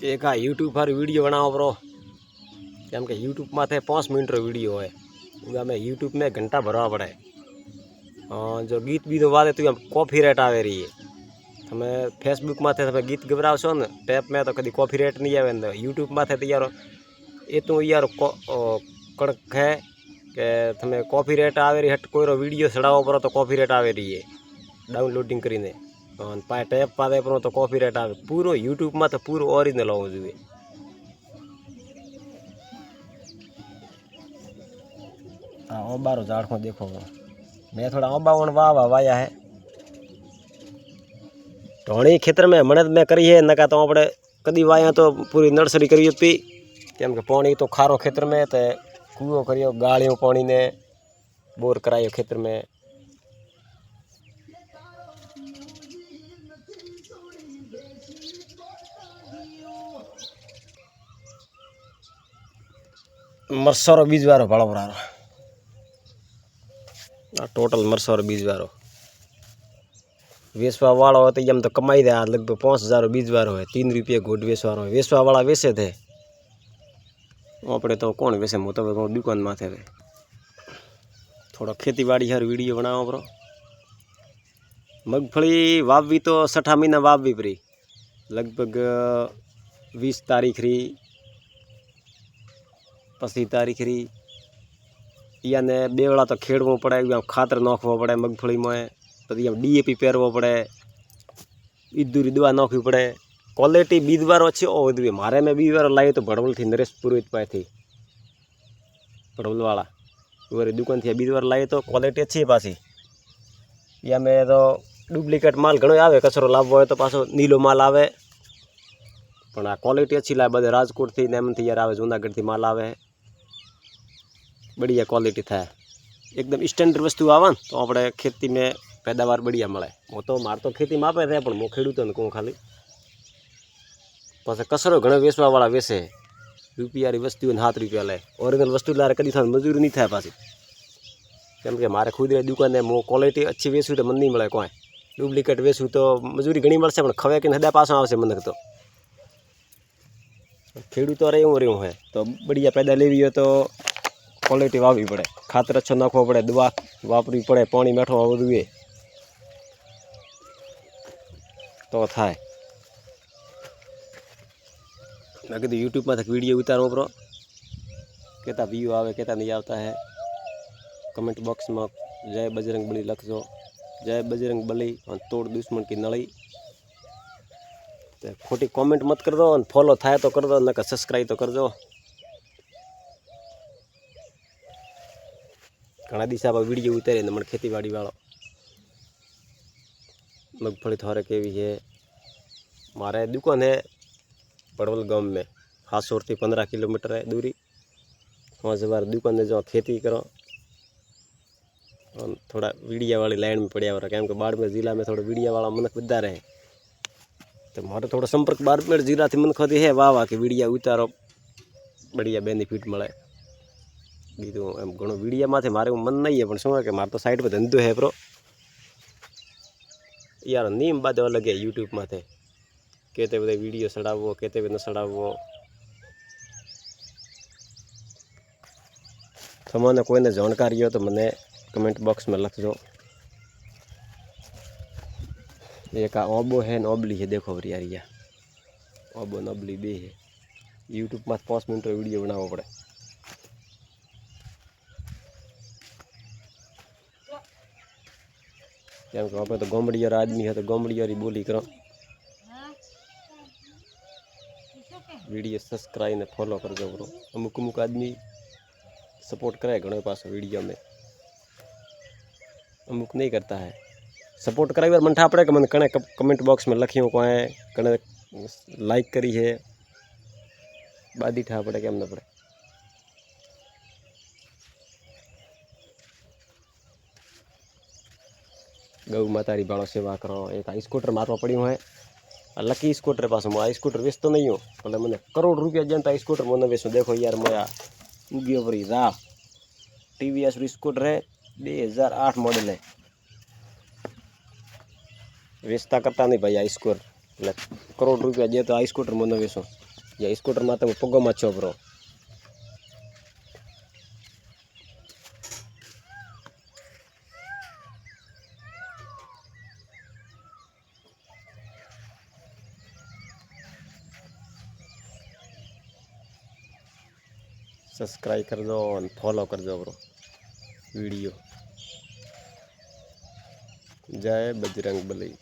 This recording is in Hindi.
एक आ यूट्यूब पर वीडियो बनाओ ब्रो केम के यूट्यूब में 5 मिनट रो वीडियो है हमें यूट्यूब में घंटा भरवा पड़े जो गीत बीत वादे तो कॉपीराइट आवे रही है तमें फेसबुक में तमे गीत गवरावशो ने टेप में तो कभी कॉपीराइट नहीं आवे ने यूट्यूब में तो यार ए तो यार कड़क है कि तमे कॉपीराइट आवे रही हट कोई वीडियो चढ़ावो पड़ो तो कॉपीराइट आवे रही है डाउनलोडिंग करीने पाए टेप पादे पर तो कॉपीराइट आवे पूरो यूट्यूब में तो पूरो ओरिजिनल होवो जोईए। हाँ अंबारो झाड़ को देखो मैं थोड़ा अंबा वण वाह वाया है ढोणी खेतर में मणद में करी है नका तो अपने कदी वाया तो पूरी नर्सरी करी थी केम के पानी तो खारो खेतर में तो कुओ करियो गालियों पानी ने बोर करायो खेतर में मरसोरो बीज वारो भाड़ो बरारो टोटल मरसोरो बीज वारो वेचवा वाला हो तो तो कमाई दे लगभग 5000 बीज वारो है 3 रुपये घोट वेचवारो है वेचवा वाला वेचे थे अपने तो कौन वेचे मु तो दुकान में थे थोड़ा खेतीबाड़ी हर वीडियो बनाओ ब्रो मगफली वावी तो 6 महीना वावी परी लगभग 20 तारीख री 25 तारीख री याने बेवड़ा तो खेड़वो पड़े खातर नाखवो पड़े मगफली में पी डीएपी पेरवो पड़े ईदूरी दवा नाखवी पड़े क्वालिटी बीजवारो अच्छी ओ मारे में बीजवारो लाई तो भड़वल थी नरेश पुरोहित पाए थी भड़वल वाला वो दुकान थी बीजवार लाई तो क्वालिटी अच्छी है पासी या में तो डुप्लिकेट माल घणो आवे कचरो लावो है तो पाछो नीलो माल आवे पण आ क्वालिटी अच्छी लाए बधे राजकोट थी नेम थी यार आवे जूनागढ़ थी माल आवे बढ़िया क्वालिटी थाय एकदम स्टैंडर्ड वस्तु आवे तो अपने खेती में पैदावार बढ़िया मळे वो तो मार तो खेती में आपे थे पण मो खेडूतोने कहूं खाली पाछो कचरो घणो वेचवा वाला वेचे रुपयारी वस्तु 7 रुपया ले ओरिजिनल वस्तु लारे कदी थाय मजूरी नहीं थाय पासी केम के मारे खुद रे दुकान ने मो क्वालिटी अच्छी वेचू तो मन नहीं मळे कोई डुप्लिकेट वेचू तो मजूरी घणी मळशे पण खवे के हदा पासो आवशे मन तो खेडू तो रे है तो बढ़िया पैदा लेवी हो तो क्वालिटी वावी पड़े खातर अच्छो नाखવો पड़े दवा वापरवी पड़े पानी मीठो आवो જોઈએ तो थाय मैं कीधुं यूट्यूब में तक वीडियो उतारो ब्रो केता व्यू आवे केता नहीं आता है कमेंट बॉक्स में जय बजरंग बली लखजो जय बजरंग बली और तोड़ दुश्मन की नली तो खोटी कमेंट मत कर दो और फॉलो थाय तो कर दो नका सब्सक्राइब तो कर दो घना दिशा पर वीडियो उतारे मन खेतीबाड़ी वालों मगफली थोड़े केवी है मारे दुकान है पड़वल गांव में हासोर थी 15 किलोमीटर है दूरी वहाँ से बार दुकान ने जो खेती करो और थोड़ा वीडिया वाली लाइन में पड़ा हुआ केम के बाड़मेर जिला में थोड़ा वीडिया वाला मनख बदा रहे तो मारे थोड़ा संपर्क बाड़मेर जिला थी मनखो थी है वाह वाह कि वीडिया उतारो बढ़िया बेनिफिट मळे बीजू एम घणो वीडिया में मारे मन नहीं है पण शुं है कि मारे तो साइड पर धंधो है प्रो यार नीम बात अलग है यूट्यूब में थे कहते बधे वीडियो चढ़ावो कहते न चढ़ावो तमने कोईने जानकारी हो तो मने कमेंट बॉक्स में लखजो एक आ ओबो है न ओबली है देखो यारिया ओबो न ओबली बे है यूट्यूब में 5 मिनट वीडियो बनावो पड़े केम के आपे तो गामड़िया आदमी है तो गामड़िया री बोली करो वीडियो सब्सक्राइब ने फॉलो कर दो ब्रो अमुक अमुक आदमी सपोर्ट करे घणो पास वीडियो में अमुक नहीं करता है सपोर्ट कराई बार मंठा पड़े कि मैंने कने कमेंट बॉक्स में लखियों को है कने लाइक करी है बादी ठा पड़े केम न पड़े गौ मातारी बाड़ो सेवा करो एक आ स्कूटर मारवा पड़ू है लकी स्कूटर पास आ स्कूटर वेचतो नहीं हो मतलब मैंने करोड़ रुपया जनता स्कूटर मैंने वेचो देखो यार मैं उगियो परी राह टीवीएस स्कूटर है 2008 मॉडल है वेचता करता नहीं भाई आ स्कूटर करोड़ रुपया जे तो आ स्कूटर मैंने वेचो या स्कूटर में तो पगो में छो ब्रो। सब्सक्राइब कर दो और फॉलो कर दो ब्रो वीडियो। जय बजरंग बली।